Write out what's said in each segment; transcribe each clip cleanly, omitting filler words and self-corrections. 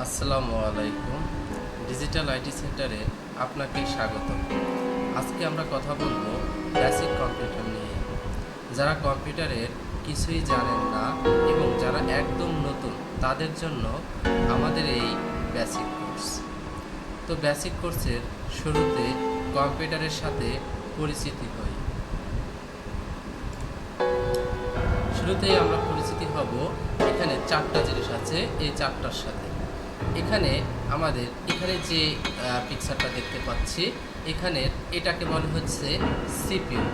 আসসালামু আলাইকুম। Digital IT সেন্টারে আপনাকে স্বাগত। আজকে আমরা কথা বলবো বেসিক কম্পিউটার নিয়ে। যারা কম্পিউটারের কিছুই জানেন না এবং যারা একদম নতুন তাদের জন্য আমাদের এই বেসিক কোর্স। তো বেসিক কোর্সের শুরুতে কম্পিউটারের সাথে পরিচিতি হই। শুরুতেই আমরা পরিচিতি হব এখানে চারটা জিনিস আছে, এই চারটার সাথে। এখানে যে পিকচারটা দেখতে পাচ্ছি, এটাকে বলা হচ্ছে সিপিইউ।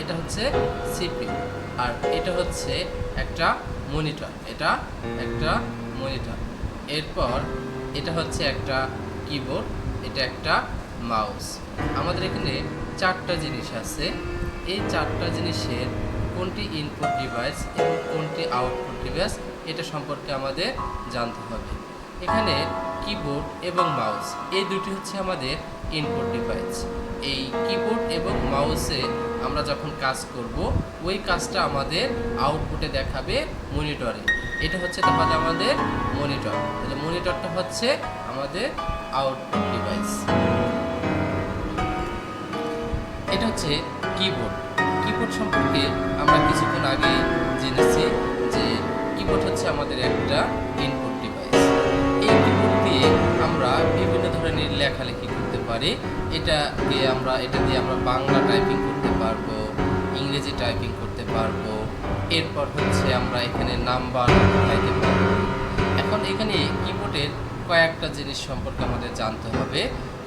এটা হচ্ছে সিপিইউ, আর এটা হচ্ছে একটা মনিটর। এরপর এটা হচ্ছে একটা কিবোর্ড, এটা একটা মাউস। আমাদের এখানে চারটা জিনিস আছে। এই চারটা জিনিসের কোনটি ইনপুট ডিভাইস এবং কোনটি আউটপুট ডিভাইস এটা সম্পর্কে আমাদের জানতে হবে। এখানে কিবোর্ড এবং মাউস এই দুটি হচ্ছে আমাদের ইনপুট ডিভাইস। এই কিবোর্ড এবং মাউসে আমরা যখন কাজ করব, ওই কাজটা আমাদের আউটপুটে দেখাবে মনিটরে। এটা হচ্ছে তাহলে আমাদের মনিটর। তাহলে মনিটরটা হচ্ছে আমাদের আউটপুট ডিভাইস। এটা হচ্ছে কিবোর্ড। কিবোর্ড সম্পর্কে আমরা কিছুক্ষণ আগে জেনেছি যে কিবোর্ড হচ্ছে আমাদের একটা ইনপুট ডিভাইস। এই কিবোর্ড দিয়ে আমরা বিভিন্ন ধরনের লেখালেখি করতে পারি। এটা দিয়ে আমরা বাংলা টাইপিং করতে পারবো, ইংরেজি টাইপিং করতে পারবো। এরপর হচ্ছে আমরা এখানে নাম্বার লিখতে পারবো। এখন এখানে কিবোর্ডের কয়েকটা জিনিস সম্পর্কে আমাদের জানতে হবে।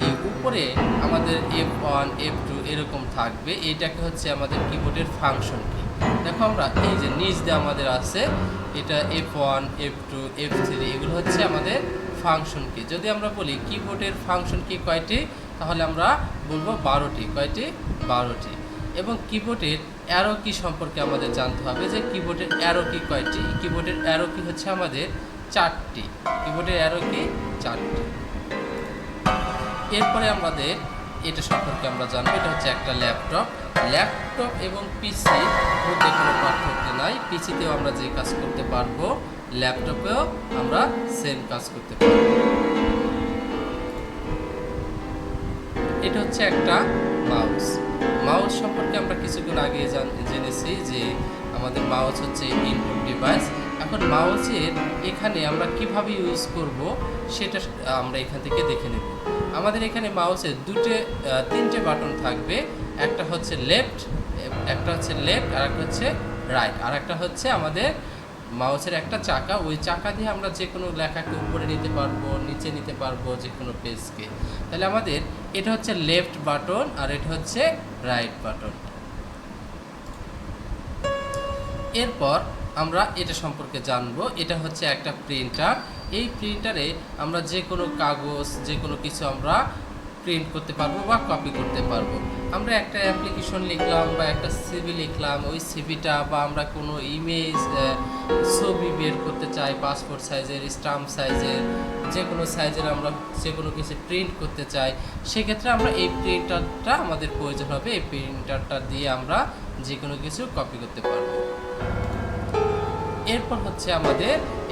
এই উপরে আমাদের F1 F2 এরকম থাকবে, এইটাকে হচ্ছে আমাদের কিবোর্ডের ফাংশন কি। দেখো আমরা এই যে নিচ দিয়ে আমাদের আছে, এটা F1 F2 F3 এগুলো হচ্ছে আমাদের ফাংশন কি। যদি আমরা বলি কিবোর্ডের ফাংশন কি কয়টি, তাহলে আমরা বলবো 12টি। কয়টি? 12টি। এবং কিবোর্ডের অ্যারো কি সম্পর্কে আমাদের জানতে হবে যে কিবোর্ডের অ্যারো কি কয়টি। কিবোর্ডের অ্যারো কি হচ্ছে আমাদের 4টি। কিবোর্ডের অ্যারো কি 4টি। এরপরে আমাদের এটা সম্পর্কে আমরা জানবো, এটা হচ্ছে একটা ল্যাপটপ এবং পিসি মধ্যে কোনো পার্থক্য নাই। পিসিতেও আমরা যে কাজ করতে পারবো, ল্যাপটপেও আমরা সেম কাজ করতে পারবো। এটা হচ্ছে একটা মাউস। মাউস সম্পর্কে আমরা কিছুক্ষণ আগে জেনেছি যে আমাদের মাউস হচ্ছে ইনপুট ডিভাইস। এখন মাউসের এখানে আমরা কিভাবে ইউজ করব সেটা আমরা এখান থেকে দেখে নেব। আমাদের এখানে মাউসের তিনটে বাটন থাকবে। একটা হচ্ছে লেফট, আর একটা হচ্ছে রাইট, আর একটা হচ্ছে আমাদের মাউসের একটা চাকা। ওই চাকা দিয়ে আমরা যে কোনো লেখাকে উপরে নিতে পারবো, নিচে নিতে পারবো, যে কোনো পেজকে। তাহলে আমাদের এটা হচ্ছে লেফট বাটন আর এটা হচ্ছে রাইট বাটন। এরপর আমরা এটা সম্পর্কে জানবো। এটা হচ্ছে একটা প্রিন্টার। এই প্রিন্টারে আমরা যে কোনো কাগজ, যে কোনো কিছু আমরা প্রিন্ট করতে পারবো বা কপি করতে পারবো। আমরা একটা অ্যাপ্লিকেশন লিখলাম বা একটা সিভি লিখলাম, ওই সিভিটা বা আমরা কোনো ইমেজ, ছবি বের করতে চাই, পাসপোর্ট সাইজের, স্টাম্প সাইজের, যে কোনো সাইজের আমরা যে কোনো কিছু প্রিন্ট করতে চাই, সেক্ষেত্রে আমরা এই প্রিন্টারটা আমাদের প্রয়োজন হবে। এই প্রিন্টারটা দিয়ে আমরা যে কোনো কিছু কপি করতে পারবো। এরপর হচ্ছে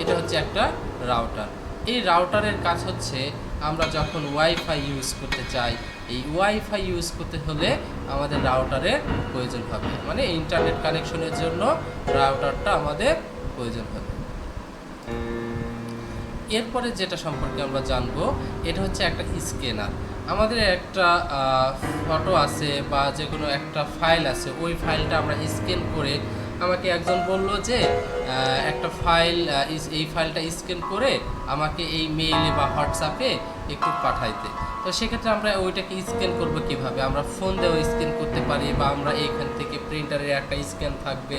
এটা হচ্ছে একটা রাউটার। এই রাউটারের কাজ হচ্ছে আমরা যখন ওয়াইফাই ইউজ করতে চাই, এই ওয়াইফাই ইউজ করতে হলে আমাদের রাউটারের প্রয়োজন হবে, মানে ইন্টারনেট কানেকশনের জন্য রাউটারটা আমাদের প্রয়োজন হবে। এরপরে যেটা সম্পর্কে আমরা জানবো, এটা হচ্ছে একটা স্ক্যানার। আমাদের একটা ফটো আছে বা যে কোনো একটা ফাইল আছে, ওই ফাইলটা আমরা স্ক্যান করে, আমাকে একজন বলল যে একটা এই ফাইলটা স্ক্যান করে আমাকে এই মেইলে বা হোয়াটসঅ্যাপে একটু পাঠাইতে। তো সেক্ষেত্রে আমরা ওইটাকে স্ক্যান করব কিভাবে? আমরা ফোন দিয়েও স্ক্যান করতে পারি, বা আমরা এইখান থেকে প্রিন্টারের একটা স্ক্যান থাকবে,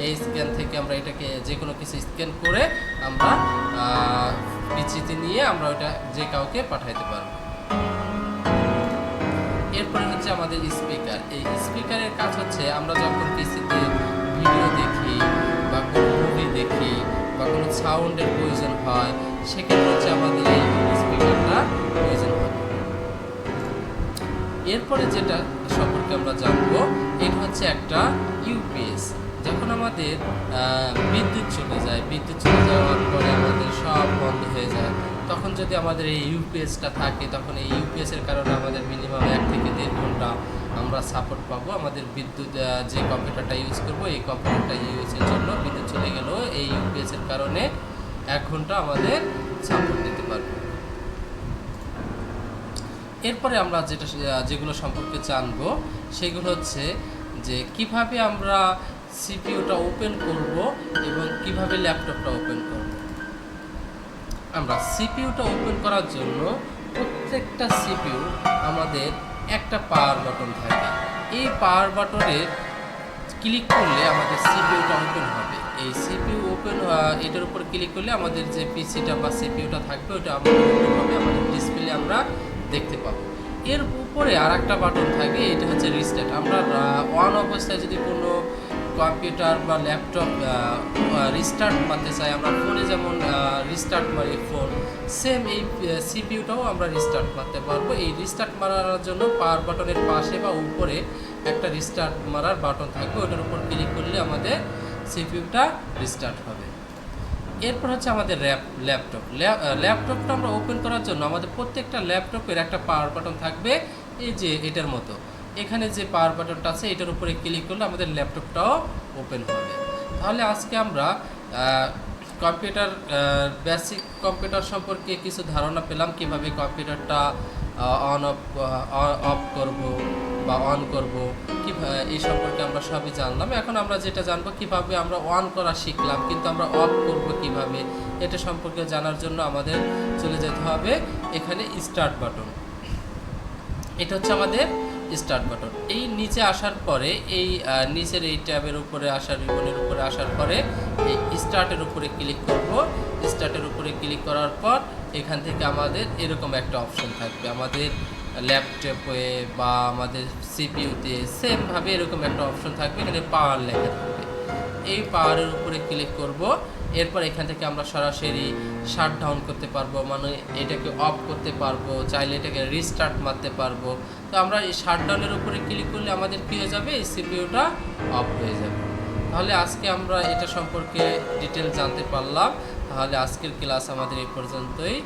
এই স্ক্যান থেকে আমরা এটাকে যে কোনো কিছু স্ক্যান করে আমরা পিসিতে নিয়ে আমরা ওটা যে কাউকে পাঠাইতে পারবো। এরপরে হচ্ছে আমাদের স্পিকার। এই স্পিকারের কাজ হচ্ছে আমরা যখন পিসিতে ভিডিও দেখি বা কোনো মুভি দেখি বা কোনো সাউন্ডের প্রয়োজন হয়, সেক্ষেত্রে হচ্ছে আমাদের এই স্পিকারটা প্রয়োজন হবে। এরপরে যেটা সম্পর্কে আমরা জানবো, এটা হচ্ছে একটা ইউপিএস। যখন আমাদের বিদ্যুৎ চলে যাওয়ার পরে আমাদের সব বন্ধ হয়ে যায়, তখন যদি আমাদের এই ইউপিএসটা থাকে, তখন এই ইউপিএসের কারণে আমাদের মিনিমাম 1 থেকে 1.5 ঘন্টা আমরা সাপোর্ট পাবো। আমাদের বিদ্যুৎ যে কম্পিউটারটা ইউজ করব, এই কম্পিউটারটা ইউজের জন্য বিদ্যুৎ চলে গেলেও এই ইউপিএসের কারণে 1 ঘন্টা আমাদের সাপোর্ট দিতে পারবো। এরপরে আমরা যেগুলো সম্পর্কে জানবো সেগুলো হচ্ছে যে কিভাবে আমরা সিপিইউটা ওপেন করব এবং কিভাবে ল্যাপটপটা ওপেন করব। আমরা সিপিইউটা ওপেন করার জন্য প্রত্যেকটা সিপিইউ আমাদের একটা পাওয়ার বাটন থাকে। এই পাওয়ার বাটনের ক্লিক করলে আমাদের সিপিইউটা ওপেন হবে। এই সিপিইউ ওপেন এটার উপর ক্লিক করলে আমাদের যে পিসিটা বা সিপিইউটা থাকবে ওটা আমাদের ওপেন হবে, আমাদের ডিসপ্লে আমরা দেখতে পাবো। এর উপরে আর একটা বাটন থাকে, এটা হচ্ছে রিস্টার্ট। আমরা অন অবস্থায় যদি কোনো কম্পিউটার বা ল্যাপটপ রিস্টার্ট মারতে চাই, আমরা ফোনে যেমন রিস্টার্ট মারি ফোন, সেম এই সিপিইউটাও আমরা রিস্টার্ট মারতে পারবো। এই রিস্টার্ট মারার জন্য পাওয়ার বাটনের পাশে বা উপরে একটা রিস্টার্ট মারার বাটন থাকবে, ওটার উপর ক্লিক করলে আমাদের সিপিইউটা রিস্টার্ট হবে। এরপর হচ্ছে আমাদের ল্যাপটপটা আমরা ওপেন করার জন্য আমাদের প্রত্যেকটা ল্যাপটপের একটা পাওয়ার বাটন থাকবে, এই যে এটার মতো। এখানে যে পাওয়ার বাটনটা আছে এটার উপরে ক্লিক করলে আমাদের ল্যাপটপটাও ওপেন হবে। তাহলে আজকে আমরা কম্পিউটার বেসিক কম্পিউটার সম্পর্কে কিছু ধারণা পেলাম, কিভাবে কম্পিউটারটা অফ করব বা অন করব, এই সম্পর্কে আমরা সবই জানলাম। এখন আমরা যেটা জানবো কিভাবে আমরা অন করা শিখলাম, কিন্তু আমরা অফ করব কিভাবে, এটা সম্পর্কে জানার জন্য আমাদের চলে যেতে হবে এখানে স্টার্ট বাটন। এটা হচ্ছে আমাদের স্টার্ট বাটন। এই নিচে আসার পরে এই নিচের এই ট্যাবের উপরে আসার রিবনের উপরে আসার পরে এই স্টার্টের উপরে ক্লিক করব। স্টার্টের উপরে ক্লিক করার পর এখান থেকে আমাদের এরকম একটা অপশন থাকবে। আমাদের ল্যাপটপে বা আমাদের সিপিইউতে সেমভাবে এরকম একটা অপশন থাকবে, এখানে পাওয়ার লেখা থাকবে। এই পাওয়ারের উপরে ক্লিক করব। এরপর এখান থেকে আমরা সরাসরি শাট ডাউন করতে পারবো, মানে এটাকে অফ করতে পারবো, চাইলে এটাকে রিস্টার্ট মারতে পারবো। তো আমরা এই শাট ডাউনের উপরে ক্লিক করলে আমাদের কী হয়ে যাবে, এই সিপিইউটা অফ হয়ে যাবে। তাহলে আজকে আমরা এটা সম্পর্কে ডিটেল জানতে পারলাম। তাহলে আজকের ক্লাস আমাদের এই পর্যন্তই।